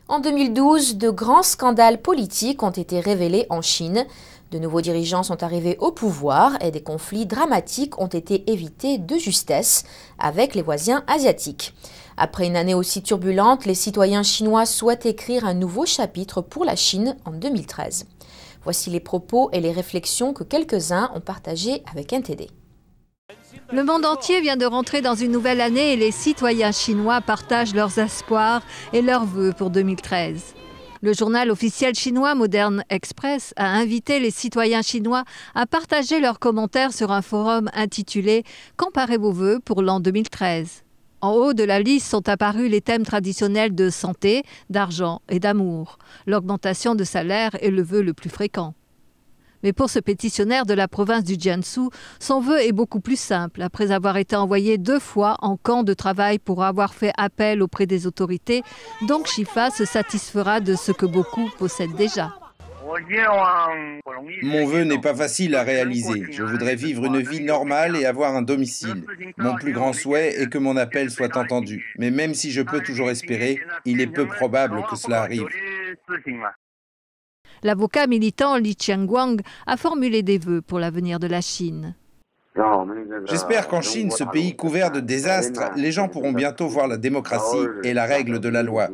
En 2012, de grands scandales politiques ont été révélés en Chine. De nouveaux dirigeants sont arrivés au pouvoir et des conflits dramatiques ont été évités de justesse avec les voisins asiatiques. Après une année aussi turbulente, les citoyens chinois souhaitent écrire un nouveau chapitre pour la Chine en 2013. Voici les propos et les réflexions que quelques-uns ont partagés avec NTD. Le monde entier vient de rentrer dans une nouvelle année et les citoyens chinois partagent leurs espoirs et leurs vœux pour 2013. Le journal officiel chinois Modern Express a invité les citoyens chinois à partager leurs commentaires sur un forum intitulé « Comparez vos vœux pour l'an 2013 ». En haut de la liste sont apparus les thèmes traditionnels de santé, d'argent et d'amour. L'augmentation de salaire est le vœu le plus fréquent. Mais pour ce pétitionnaire de la province du Jiangsu, son vœu est beaucoup plus simple. Après avoir été envoyé 2 fois en camp de travail pour avoir fait appel auprès des autorités, Dong Shifa se satisfera de ce que beaucoup possèdent déjà. Mon vœu n'est pas facile à réaliser. Je voudrais vivre une vie normale et avoir un domicile. Mon plus grand souhait est que mon appel soit entendu. Mais même si je peux toujours espérer, il est peu probable que cela arrive. L'avocat militant Li Qianguang a formulé des vœux pour l'avenir de la Chine. J'espère qu'en Chine, ce pays couvert de désastres, les gens pourront bientôt voir la démocratie et la règle de la loi.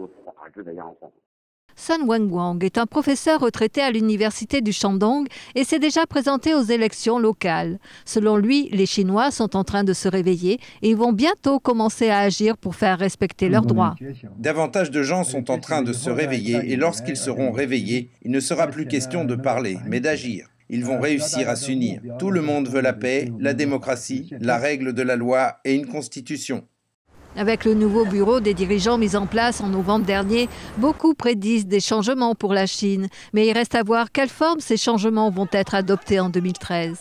Sun Wenguang est un professeur retraité à l'université du Shandong et s'est déjà présenté aux élections locales. Selon lui, les Chinois sont en train de se réveiller et vont bientôt commencer à agir pour faire respecter leurs droits. Davantage de gens sont en train de se réveiller et lorsqu'ils seront réveillés, il ne sera plus question de parler, mais d'agir. Ils vont réussir à s'unir. Tout le monde veut la paix, la démocratie, la règle de la loi et une constitution. Avec le nouveau bureau des dirigeants mis en place en novembre dernier, beaucoup prédisent des changements pour la Chine. Mais il reste à voir quelle forme ces changements vont être adoptés en 2013.